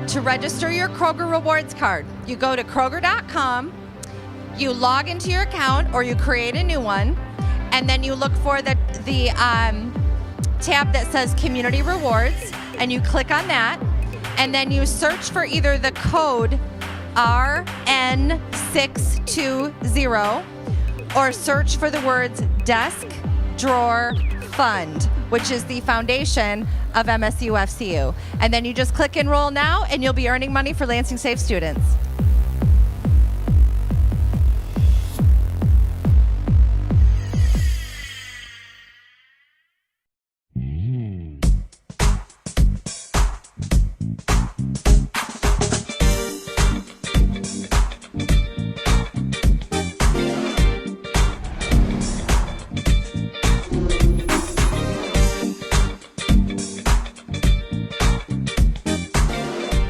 to register your Kroger Rewards card. You go to Kroger.com, you log into your account, or you create a new one, and then you look for the tab that says Community Rewards, and you click on that, and then you search for either the code RN620 or search for the words Desk Drawer Fund, which is the foundation of MSU-FCU. And then you just click Enroll Now, and you'll be earning money for Lansing Safe students.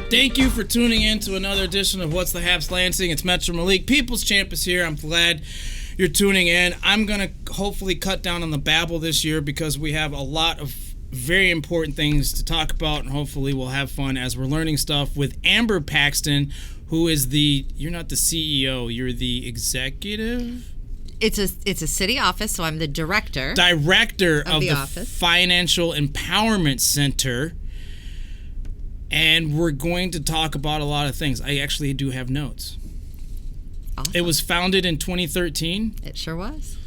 Thank you for tuning in to another edition of What's the Haps Lansing. It's Metro Malik. People's Champ is here. I'm glad you're tuning in. I'm going to hopefully cut down on the babble this year because we have a lot of very important things to talk about, and hopefully we'll have fun as we're learning stuff with Amber Paxton, who is you're not the CEO, you're the executive? It's a city office, so I'm the director. Director of the office. Financial Empowerment Center. And we're going to talk about a lot of things. I actually do have notes. Awesome. It was founded in 2013. It sure was.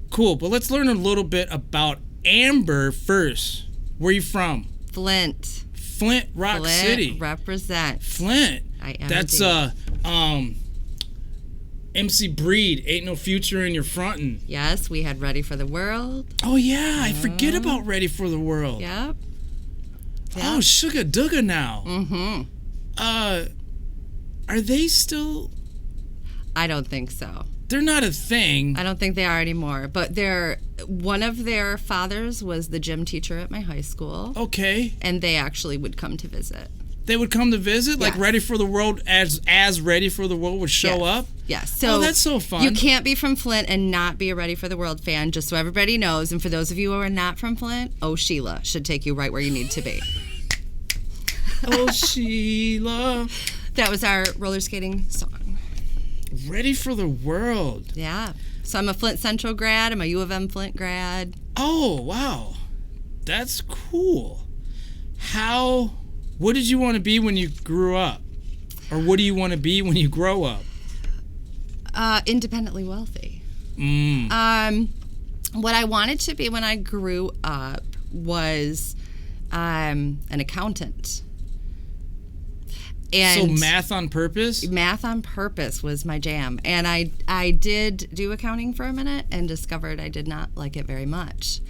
Cool, but let's learn a little bit about Amber first. Where are you from? Flint. Flint, Rock City. Represent. Flint. I am. That's MC Breed, Ain't No Future in Your Frontin'. Yes, we had Ready for the World. Oh yeah, I forget about Ready for the World. Yep. Oh, Sugar Dugga now. Mm-hmm. Are they still? I don't think so. They're not a thing. I don't think they are anymore. But one of their fathers was the gym teacher at my high school. Okay. And they actually would come to visit. They would come to visit? Yes. Like Ready for the World, as Ready for the World would show up? Yes. So that's so fun. You can't be from Flint and not be a Ready for the World fan, just so everybody knows. And for those of you who are not from Flint, Oh Sheila should take you right where you need to be. Oh Sheila. That was our roller skating song. Ready for the World. Yeah. So I'm a Flint Central grad. I'm a U of M Flint grad. Oh, wow. That's cool. What did you want to be when you grew up? Or what do you want to be when you grow up? Independently wealthy. What I wanted to be when I grew up was an accountant. And so math on purpose? Math on purpose was my jam. And I did do accounting for a minute and discovered I did not like it very much.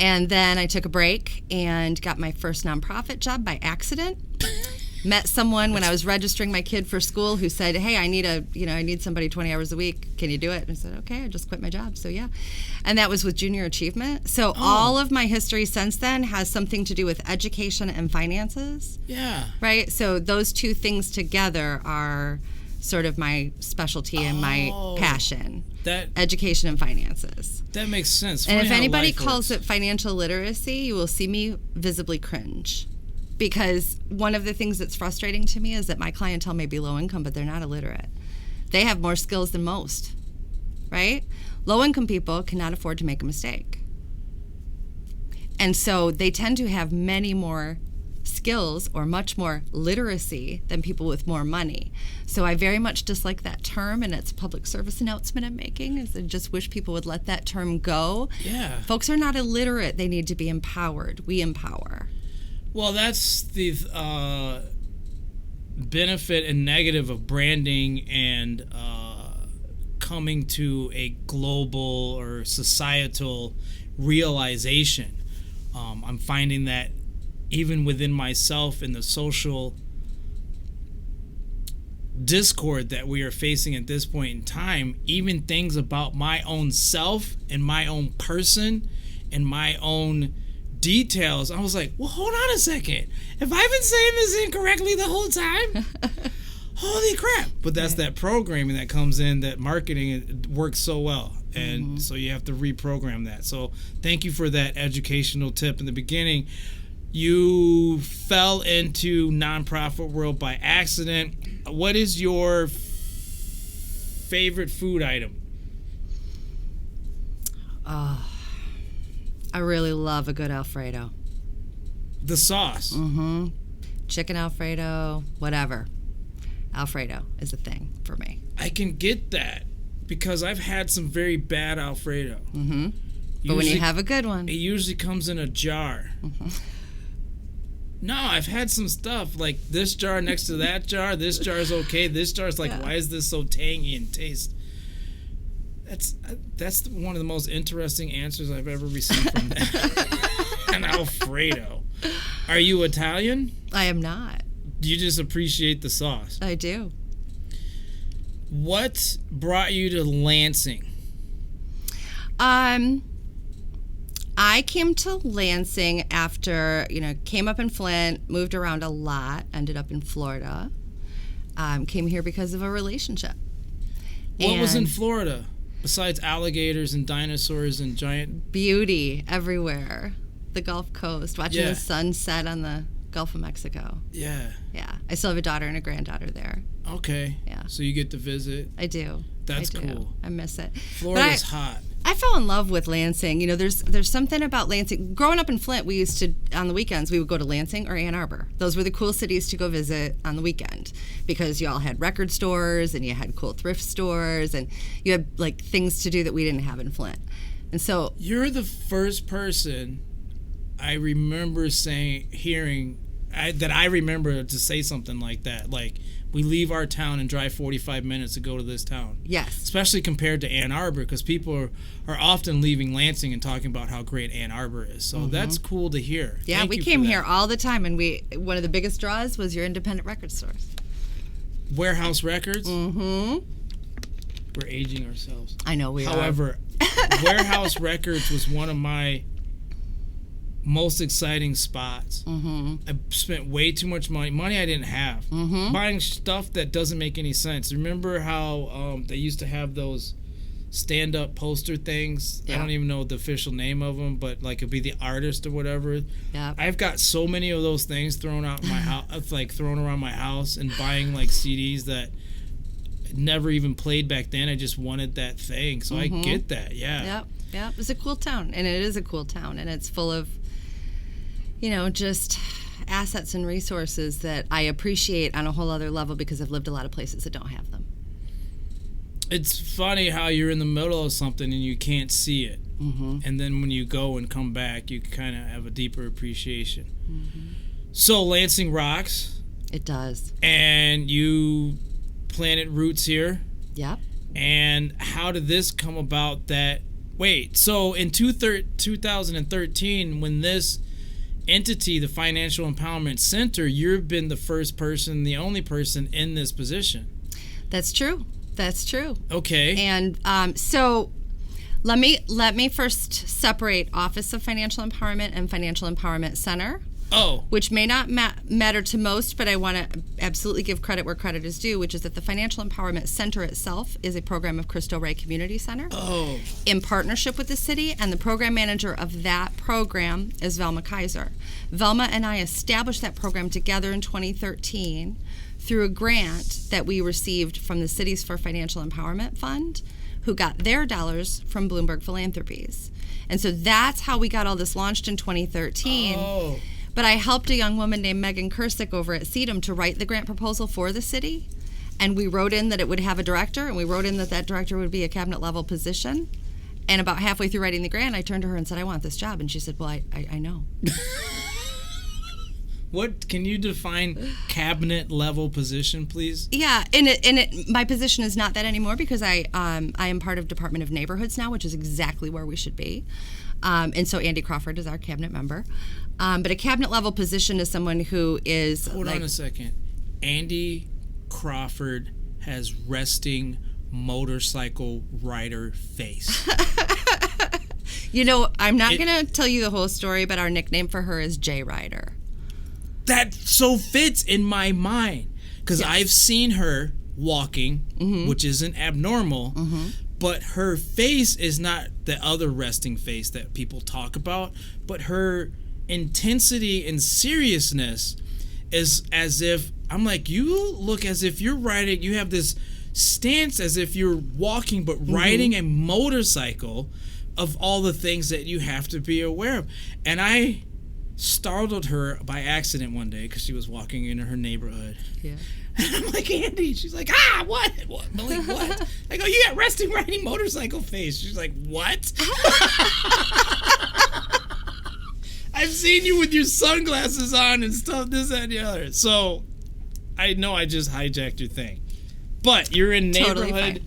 And then I took a break and got my first nonprofit job by accident. Met someone when I was registering my kid for school who said, "Hey, I need somebody 20 hours a week. Can you do it?" And I said, "Okay, I just quit my job." So yeah. And that was with Junior Achievement. So all of my history since then has something to do with education and finances. Yeah. Right? So those two things together are sort of my specialty and my passion. Education and finances. That makes sense. And if anybody calls it financial literacy, you will see me visibly cringe. Because one of the things that's frustrating to me is that my clientele may be low income, but they're not illiterate. They have more skills than most, right? Low income people cannot afford to make a mistake. And so they tend to have many more skills or much more literacy than people with more money. So I very much dislike that term, and it's a public service announcement I'm making, is I just wish people would let that term go. Yeah. Folks are not illiterate. They need to be empowered. We empower. Well, that's the benefit and negative of branding and coming to a global or societal realization. I'm finding that even within myself in the social discord that we are facing at this point in time, even things about my own self and my own person and my own details, I was like, well, hold on a second. Have I been saying this incorrectly the whole time? Holy crap. But that's that programming that comes in, that marketing, it works so well. And so you have to reprogram that. So thank you for that educational tip in the beginning. You fell into nonprofit world by accident. What is your favorite food item? I really love a good Alfredo. The sauce. Mm-hmm. Chicken Alfredo, whatever. Alfredo is a thing for me. I can get that because I've had some very bad Alfredo. Mm-hmm. But when you have a good one, it usually comes in a jar. Mm-hmm. No, I've had some stuff like this jar next to that jar. This jar is okay. This jar is like, why is this so tangy in taste? That's one of the most interesting answers I've ever received from that. An Alfredo. Are you Italian? I am not. You just appreciate the sauce. I do. What brought you to Lansing? I came to Lansing after, came up in Flint, moved around a lot, ended up in Florida. Came here because of a relationship. What was in Florida besides alligators and dinosaurs and giant... Beauty everywhere. The Gulf Coast, watching the sun set on the Gulf of Mexico. Yeah. Yeah. I still have a daughter and a granddaughter there. Okay. Yeah. So you get to visit. I do. That's cool. I miss it. Florida's hot. I fell in love with Lansing. There's something about Lansing. Growing up in Flint, we used to, on the weekends, we would go to Lansing or Ann Arbor. Those were the cool cities to go visit on the weekend because you all had record stores and you had cool thrift stores and you had like things to do that we didn't have in Flint. And so you're the first person I remember hearing to say something like that. Like, we leave our town and drive 45 minutes to go to this town. Yes. Especially compared to Ann Arbor, because people are often leaving Lansing and talking about how great Ann Arbor is. So that's cool to hear. Yeah, we came here all the time, and one of the biggest draws was your independent record stores. Warehouse Records? Mm-hmm. We're aging ourselves. I know we are. However, Warehouse Records was one of my most exciting spots. Mm-hmm. I spent way too much money I didn't have, buying stuff that doesn't make any sense. Remember how they used to have those stand-up poster things? Yeah. I don't even know the official name of them, but like it'd be the artist or whatever. Yeah. I've got so many of those things thrown out my house, like thrown around my house, and buying like CDs that never even played back then. I just wanted that thing, so I get that. Yeah. Yep. It's a cool town, and it is a cool town, and it's full of just assets and resources that I appreciate on a whole other level because I've lived a lot of places that don't have them. It's funny how you're in the middle of something and you can't see it. Mm-hmm. And then when you go and come back, you kind of have a deeper appreciation. Mm-hmm. So Lansing rocks. It does. And you planted roots here. Yep. And how did this come about that... Wait, so in 2013, when this entity, the Financial Empowerment Center, you've been the first person, the only person in this position. That's true. Okay. And so let me first separate Office of Financial Empowerment and Financial Empowerment Center. Oh. Which may not matter to most, but I want to absolutely give credit where credit is due, which is that the Financial Empowerment Center itself is a program of Cristo Rey Community Center in partnership with the city, and the program manager of that program is Velma Kaiser. Velma and I established that program together in 2013 through a grant that we received from the Cities for Financial Empowerment Fund, who got their dollars from Bloomberg Philanthropies. And so that's how we got all this launched in 2013. Oh. But I helped a young woman named Megan Kursick over at CEDM to write the grant proposal for the city. And we wrote in that it would have a director, and we wrote in that director would be a cabinet-level position. And about halfway through writing the grant, I turned to her and said, I want this job. And she said, well, I know. What, can you define cabinet-level position, please? Yeah, my position is not that anymore because I am part of Department of Neighborhoods now, which is exactly where we should be. And so Andy Crawford is our cabinet member. But a cabinet-level position is someone who is... Hold on a second. Andy Crawford has resting motorcycle rider face. I'm not going to tell you the whole story, but our nickname for her is J Rider. That so fits in my mind. Because I've seen her walking, which isn't abnormal, but her face is not the other resting face that people talk about, but her intensity and seriousness is as if, I'm like, you look as if you're riding, you have this stance as if you're walking, but riding a motorcycle of all the things that you have to be aware of. And I startled her by accident one day because she was walking in her neighborhood. Yeah. And I'm like, Andy, she's like, what? I'm like, what? I go, you got resting riding motorcycle face. She's like, what? I've seen you with your sunglasses on and stuff, this, that, and the other. So I know I just hijacked your thing. But you're in neighborhood. Totally.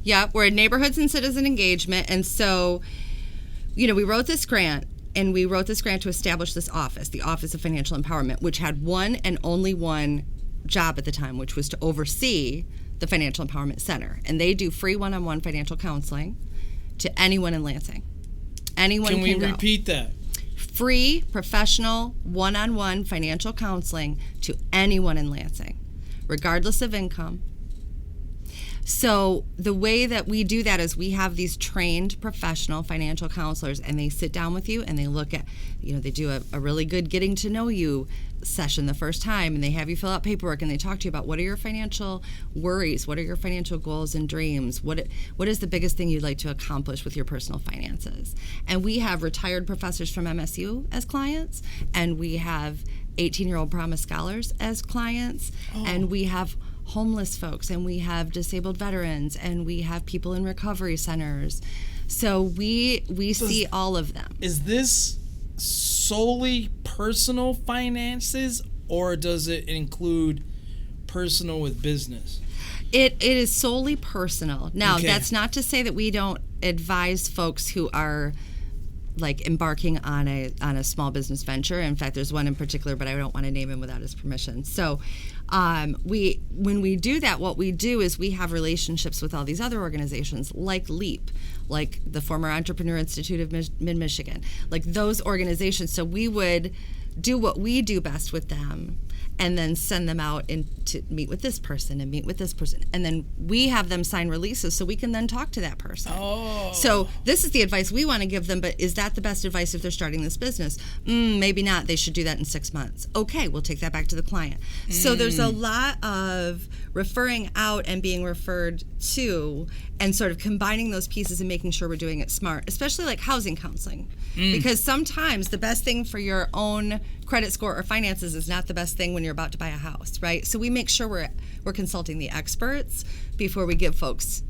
Yeah, we're in neighborhoods and citizen engagement. And so, we wrote this grant. And we wrote this grant to establish this office, the Office of Financial Empowerment, which had one and only one job at the time, which was to oversee the Financial Empowerment Center. And they do free one-on-one financial counseling to anyone in Lansing. Anyone can go. Can we repeat that? Free, professional, one-on-one financial counseling to anyone in Lansing, regardless of income. So the way that we do that is we have these trained professional financial counselors, and they sit down with you and they look at, they do a really good getting to know you session the first time, and they have you fill out paperwork, and they talk to you about what are your financial worries, what are your financial goals and dreams, what is the biggest thing you'd like to accomplish with your personal finances. And we have retired professors from MSU as clients, and we have 18-year-old Promise Scholars as clients, and we have homeless folks, and we have disabled veterans, and we have people in recovery centers. So we see all of them. Is this solely personal finances, or does it include personal with business? It is solely personal. Now, That's not to say that we don't advise folks who are like embarking on a small business venture. In fact, there's one in particular, but I don't want to name him without his permission. So when we do that, what we do is we have relationships with all these other organizations like LEAP, like the former Entrepreneur Institute of Mid-Michigan, like those organizations. So we would do what we do best with them and then send them out to meet with this person and meet with this person. And then we have them sign releases so we can then talk to that person. Oh. So this is the advice we want to give them, but is that the best advice if they're starting this business? Maybe not. They should do that in 6 months. Okay, we'll take that back to the client. So there's a lot of referring out and being referred to and sort of combining those pieces and making sure we're doing it smart, especially like housing counseling. Because sometimes the best thing for your own credit score or finances is not the best thing when you're about to buy a house, right? So we make sure we're consulting the experts before we give folks,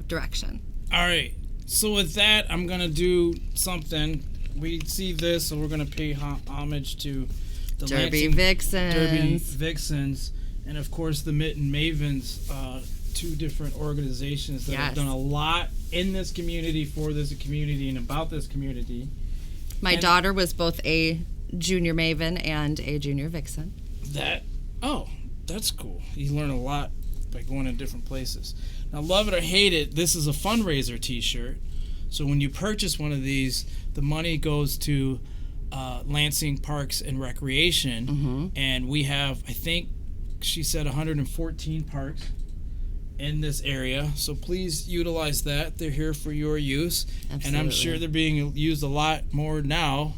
direction. All right. So with that, I'm going to do something. We see this, so we're going to pay homage to the Derby Vixens, and of course the Mitten Mavens, two different organizations that have done a lot in this community, for this community, and about this community. My daughter was both a junior Maven and a junior Vixen. That's cool. You learn a lot by going to different places. Now, love it or hate it, this is a fundraiser t-shirt. So when you purchase one of these, the money goes to Lansing Parks and Recreation. And we have, I think she said 114 parks in this area. So please utilize that. They're here for your use. Absolutely. And I'm sure they're being used a lot more now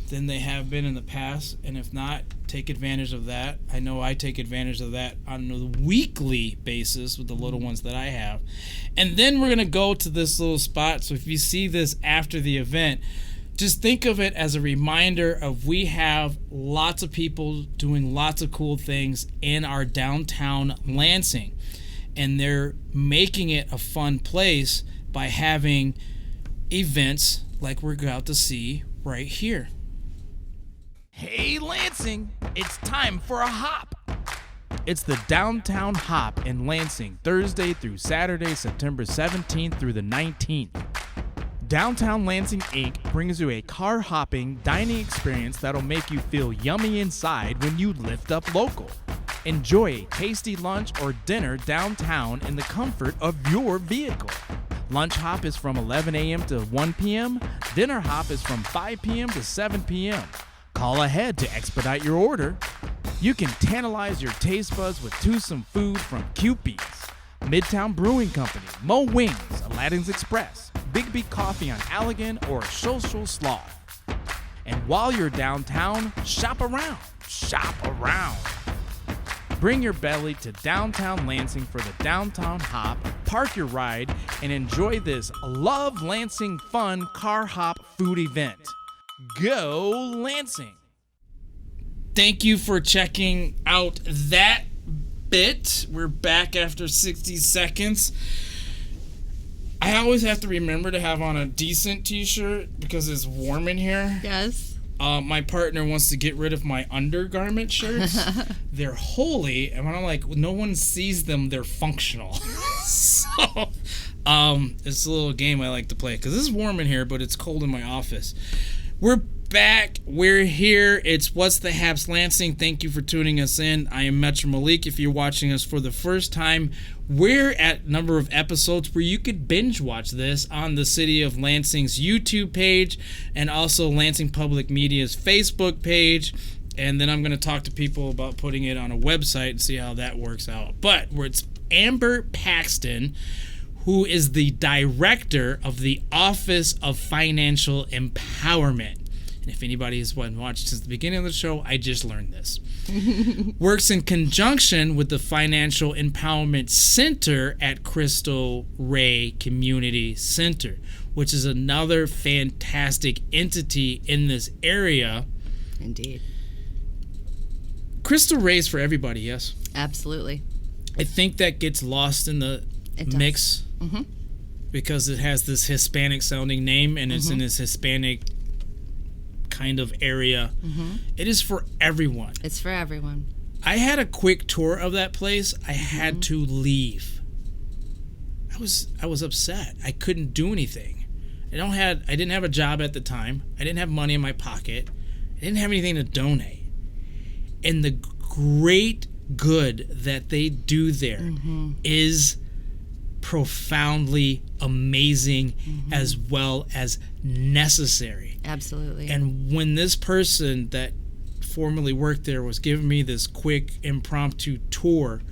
than they have been in the past. And if not, take advantage of that. I know I take advantage of that on a weekly basis with the little ones that I have. And then we're going to go to this little spot. So if you see this after the event, just think of it as a reminder of we have lots of people doing lots of cool things in our downtown Lansing. And they're making it a fun place by having events like we're about to see right here. Hey Lansing, it's time for a hop. It's the Downtown Hop in Lansing, Thursday through Saturday, September 17th through the 19th. Downtown Lansing Inc. brings you a car-hopping dining experience that'll make you feel yummy inside when you lift up local. Enjoy a tasty lunch or dinner downtown in the comfort of your vehicle. Lunch hop is from 11 a.m. to 1 p.m. Dinner hop is from 5 p.m. to 7 p.m. Call ahead to expedite your order. You can tantalize your taste buds with toothsome food from Cupid's, Midtown Brewing Company, Mo Wings, Aladdin's Express, Big B Coffee on Allegan, or Social Sloth. And while you're downtown, shop around. Shop around. Bring your belly to downtown Lansing for the Downtown Hop, park your ride, and enjoy this Love Lansing fun car hop food event. Go Lansing! Thank you for checking out that bit. We're back after 60 seconds. I always have to remember to have on a decent t-shirt because it's warm in here. Yes. My partner wants to get rid of my undergarment shirts. They're holy, and when I'm like, no one sees them, they're functional. So, it's a little game I like to play because it's warm in here, but it's cold in my office. We're back. We're here. It's What's the Haps Lansing. Thank you for tuning us in. I am Metro Malik. If you're watching us for the first time, we're at a number of episodes where you could binge watch this on the City of Lansing's YouTube page and also Lansing Public Media's Facebook page. And then I'm going to talk to people about putting it on a website and see how that works out. But it's Amber Paxton, who is the director of the Office of Financial Empowerment. And if anybody has watched since the beginning of the show, I just learned this. Works in conjunction with the Financial Empowerment Center at Crystal Ray Community Center, which is another fantastic entity in this area. Indeed. Crystal Ray's for everybody, yes? Absolutely. I think that gets lost in the mix because it has this Hispanic sounding name and it's in this Hispanic kind of area. It is for everyone. It's for everyone. I had a quick tour of that place. I had to leave. I was upset. I couldn't do anything. I didn't have a job at the time. I didn't have money in my pocket. I didn't have anything to donate. And the great good that they do there is profoundly amazing as well as necessary. Absolutely. And when this person that formerly worked there was giving me this quick impromptu tour,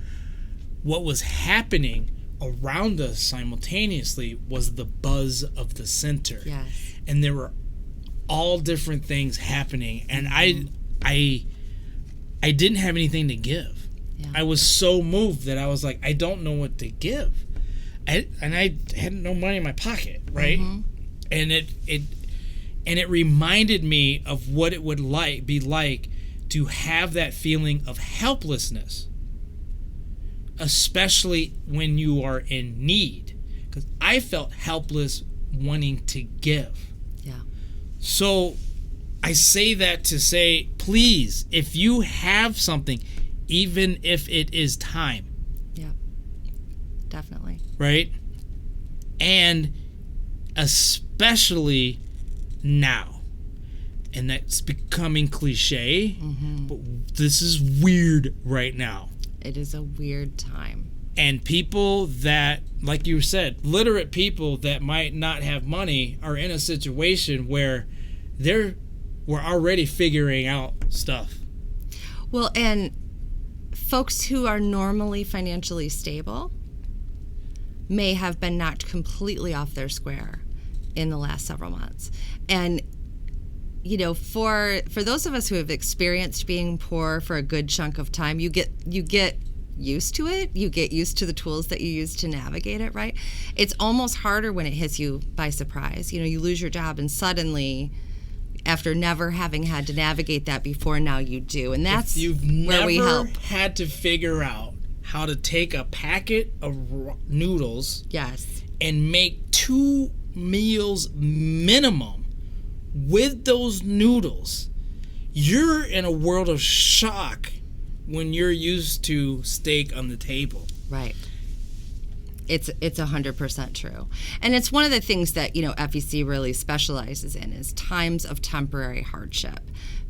what was happening around us simultaneously was the buzz of the center. Yes. And there were all different things happening, and I didn't have anything to give. Yeah. I was so moved that I was like, I don't know what to give. I had no money in my pocket, right? And it reminded me of what it would be like to have that feeling of helplessness, especially when you are in need. Because I felt helpless wanting to give. Yeah. So I say that to say, please, if you have something, even if it is time. Yeah. Definitely. Right? And especially now. And that's becoming cliche, but this is weird right now. It is a weird time. And people that, like you said, literate people that might not have money are in a situation where we're already figuring out stuff. Well, and folks who are normally financially stable may have been knocked completely off their square in the last several months. And, you know, for those of us who have experienced being poor for a good chunk of time, you get used to it. You get used to the tools that you use to navigate it, right? It's almost harder when it hits you by surprise. You know, you lose your job and suddenly, after never having had to navigate that before, now you do. And that's where we help. You've never had to figure out how to take a packet of noodles and make 2 meals minimum with those noodles. You're in a world of shock when you're used to steak on the table. Right. It's 100% true. And it's one of the things that, you know, FEC really specializes in is times of temporary hardship,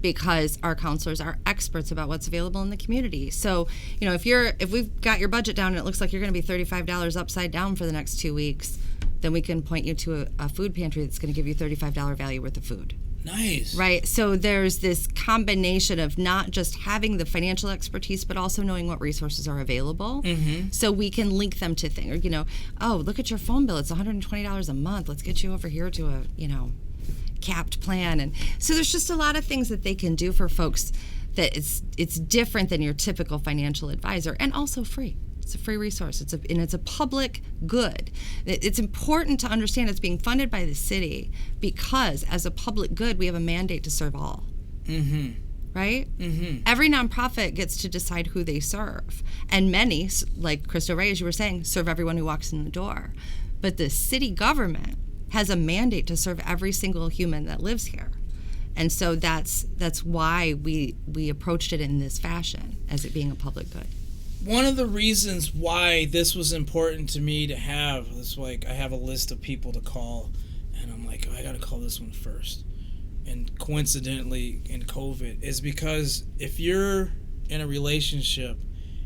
because our counselors are experts about what's available in the community. So, you know, if we've got your budget down and it looks like you're going to be $35 upside down for the next 2 weeks, then we can point you to a food pantry that's going to give you $35 value worth of food. Nice. Right. So there's this combination of not just having the financial expertise, but also knowing what resources are available. So we can link them to things. Or, you know, oh, look at your phone bill. It's $120 a month. Let's get you over here to a, you know, capped plan. And so there's just a lot of things that they can do for folks that it's different than your typical financial advisor, and also free. It's a free resource. It's a public good. It's important to understand it's being funded by the city because as a public good, we have a mandate to serve all. Mm-hmm. Right? Mm-hmm. Every nonprofit gets to decide who they serve. And many, like Cristo Rey, as you were saying, serve everyone who walks in the door. But the city government has a mandate to serve every single human that lives here. And so that's why we approached it in this fashion, as it being a public good. One of the reasons why this was important to me to have is, like, I have a list of people to call, and I'm like, I got to call this one first. And coincidentally, in COVID, is because if you're in a relationship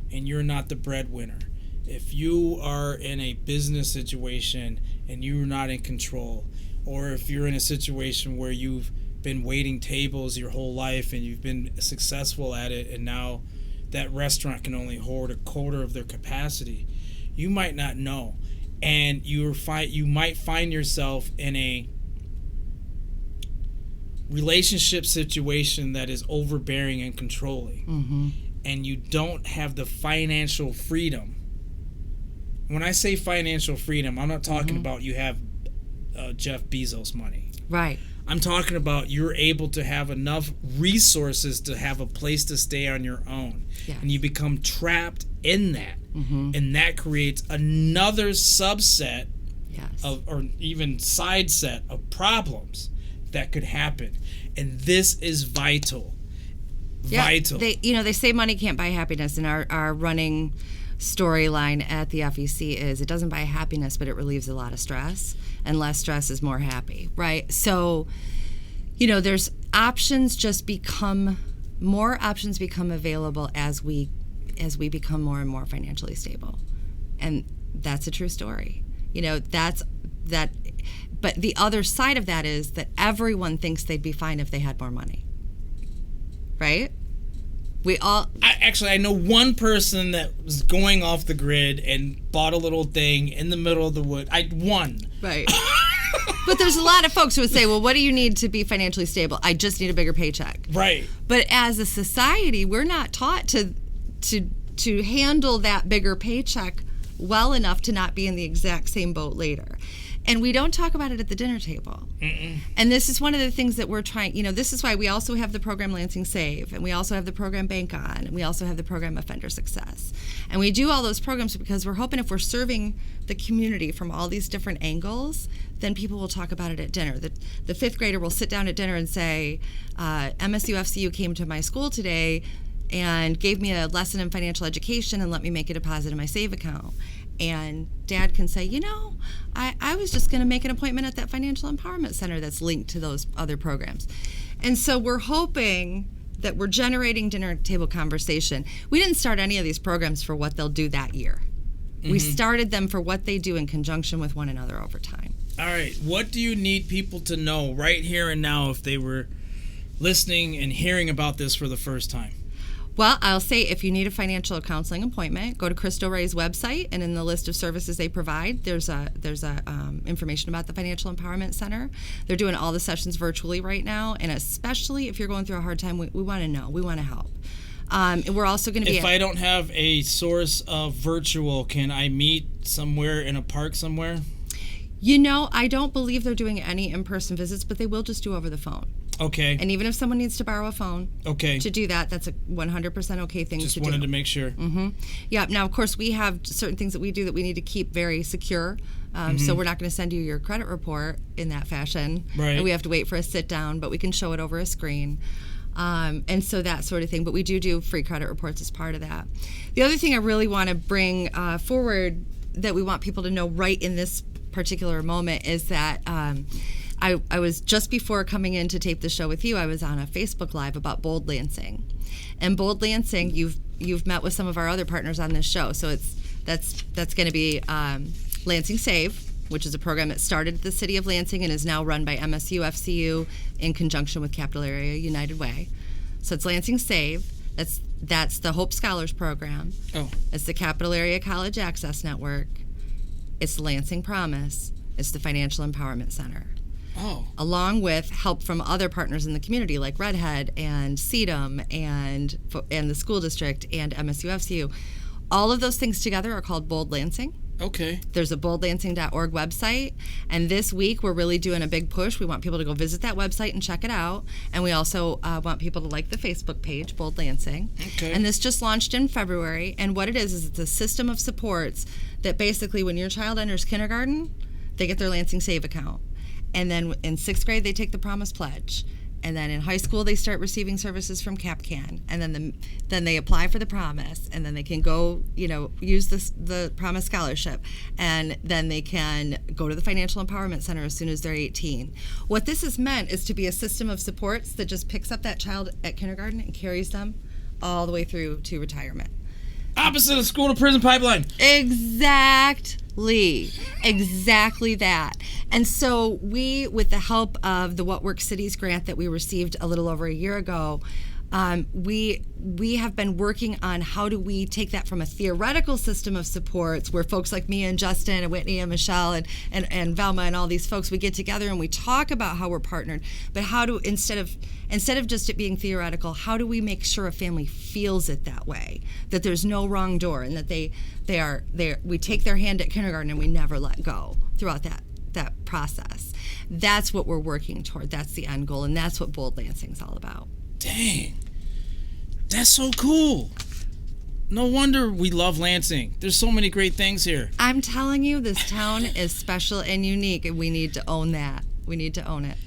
and you're not the breadwinner, if you are in a business situation and you're not in control, or if you're in a situation where you've been waiting tables your whole life and you've been successful at it, and now that restaurant can only hold a quarter of their capacity, you might not know, and you might find yourself in a relationship situation that is overbearing and controlling, mm-hmm. and you don't have the financial freedom. When I say financial freedom, I'm not talking mm-hmm. about you have Jeff Bezos money. Right. I'm talking about you're able to have enough resources to have a place to stay on your own. Yes. And you become trapped in that. Mm-hmm. And that creates another subset yes. or even side set of problems that could happen. And this is vital. Yeah, vital. They say money can't buy happiness, and our running storyline at the FEC is it doesn't buy happiness, but it relieves a lot of stress, and less stress is more happy, right? So, there's more options become available as we become more and more financially stable. And that's a true story. But the other side of that is that everyone thinks they'd be fine if they had more money. Right? I know one person that was going off the grid and bought a little thing in the middle of the wood. One. Right. But there's a lot of folks who would say, well, what do you need to be financially stable? I just need a bigger paycheck. Right. But as a society, we're not taught to handle that bigger paycheck well enough to not be in the exact same boat later. And we don't talk about it at the dinner table. Mm-mm. And this is one of the things that we're trying, this is why we also have the program Lansing Save, and we also have the program Bank On, and we also have the program Offender Success. And we do all those programs because we're hoping if we're serving the community from all these different angles, then people will talk about it at dinner. The fifth grader will sit down at dinner and say, MSU FCU came to my school today and gave me a lesson in financial education and let me make a deposit in my save account. And Dad can say, I was just going to make an appointment at that financial empowerment center that's linked to those other programs. And so we're hoping that we're generating dinner table conversation. We didn't start any of these programs for what they'll do that year. Mm-hmm. We started them for what they do in conjunction with one another over time. All right. What do you need people to know right here and now if they were listening and hearing about this for the first time? Well, I'll say if you need a financial counseling appointment, go to Cristo Rey's website, and in the list of services they provide, there's information about the Financial Empowerment Center. They're doing all the sessions virtually right now, and especially if you're going through a hard time, we want to know. We want to help. And we're also going to be... If I don't have a source of virtual, can I meet somewhere in a park somewhere? I don't believe they're doing any in-person visits, but they will just do over the phone. Okay. And even if someone needs to borrow a phone to do that, that's a 100% okay thing to do. Just wanted to make sure. Mm-hmm. Yeah. Now, of course, we have certain things that we do that we need to keep very secure. So we're not going to send you your credit report in that fashion. Right. And we have to wait for a sit down, but we can show it over a screen. And so that sort of thing. But we do free credit reports as part of that. The other thing I really want to bring forward that we want people to know right in this particular moment is that I was just before coming in to tape the show with you, I was on a Facebook Live about Bold Lansing. And Bold Lansing, you've met with some of our other partners on this show. So that's going to be Lansing Save, which is a program that started at the city of Lansing and is now run by MSU FCU in conjunction with Capital Area United Way. So it's Lansing Save. That's the Hope Scholars Program. Oh. It's the Capital Area College Access Network. It's Lansing Promise. It's the Financial Empowerment Center. along with help from other partners in the community like Redhead and CEDM and the school district and MSU-FCU. All of those things together are called Bold Lansing. Okay. There's a boldlansing.org website, and this week we're really doing a big push. We want people to go visit that website and check it out, and we also want people to like the Facebook page, Bold Lansing. Okay. And this just launched in February, and what it is it's a system of supports that basically when your child enters kindergarten, they get their Lansing Save account. And then in 6th grade, they take the Promise Pledge. And then in high school, they start receiving services from CapCan. And then they apply for the Promise. And then they can go, use the Promise Scholarship. And then they can go to the Financial Empowerment Center as soon as they're 18. What this has meant is to be a system of supports that just picks up that child at kindergarten and carries them all the way through to retirement. Opposite of school to prison pipeline. Exactly that. And so we, with the help of the What Works Cities grant that we received a little over a year ago, we have been working on how do we take that from a theoretical system of supports where folks like me and Justin and Whitney and Michelle and Velma and all these folks, we get together and we talk about how we're partnered, but how do, instead of just it being theoretical, how do we make sure a family feels it that way, that there's no wrong door, and that we take their hand at kindergarten and we never let go throughout that process. That's what we're working toward. That's the end goal, and that's what Bold Lansing's all about. Dang. That's so cool. No wonder we love Lansing. There's so many great things here. I'm telling you, this town is special and unique, and we need to own that. We need to own it.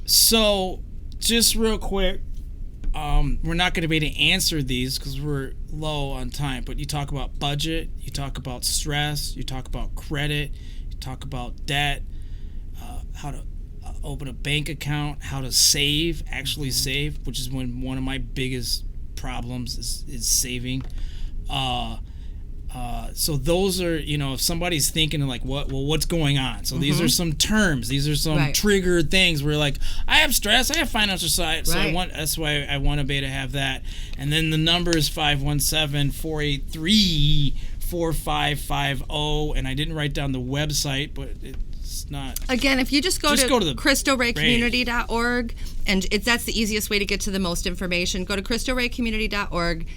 So, just real quick, we're not going to be able to answer these because we're low on time, but you talk about budget, you talk about stress, you talk about credit, you talk about debt, how to open a bank account, how to save, actually save, which is one of my biggest problems is saving. So those are, if somebody's thinking like, what's going on? So these are some terms, these are some triggered things where like, I have stress, I have financial side, so that's why I want to be able to have that. And then the number is 517-483-4550, and I didn't write down the website, but it's not. Again, if you just go to CristoRayCommunity.org, and that's the easiest way to get to the most information. Go to CristoRayCommunity.org.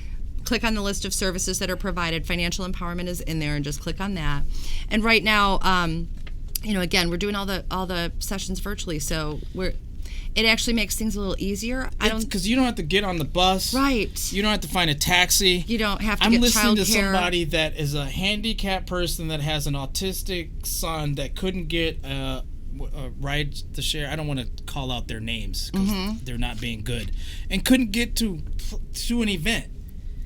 Click on the list of services that are provided. Financial empowerment is in there, and just click on that. And right now, again, we're doing all the sessions virtually, so it actually makes things a little easier. Because you don't have to get on the bus. Right. You don't have to find a taxi. You don't have to get childcare. I'm listening to somebody that is a handicapped person that has an autistic son that couldn't get a ride to share. I don't want to call out their names because they're not being good, and couldn't get to an event.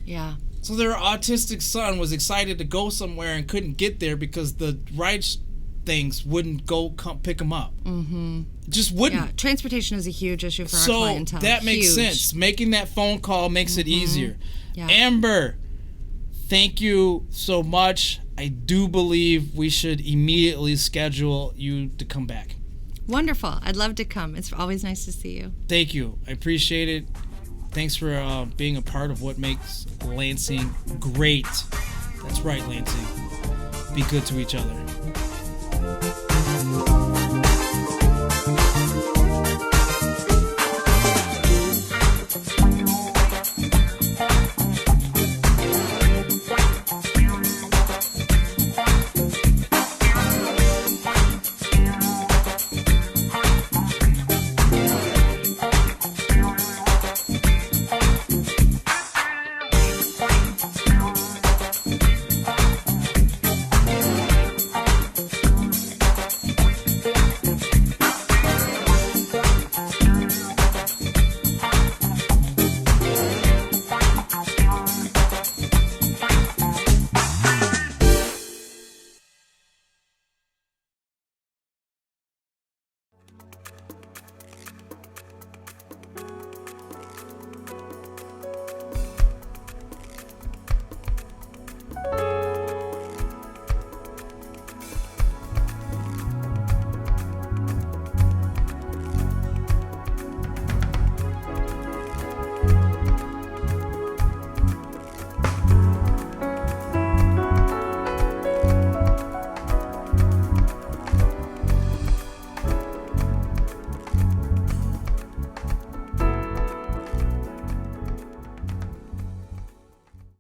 Yeah. So their autistic son was excited to go somewhere and couldn't get there because the ride things wouldn't come pick him up. Just wouldn't. Yeah, transportation is a huge issue for our clientele. So that makes sense. Making that phone call makes it easier. Yeah. Amber, thank you so much. I do believe we should immediately schedule you to come back. Wonderful. I'd love to come. It's always nice to see you. Thank you. I appreciate it. Thanks for being a part of what makes Lansing great. That's right, Lansing. Be good to each other.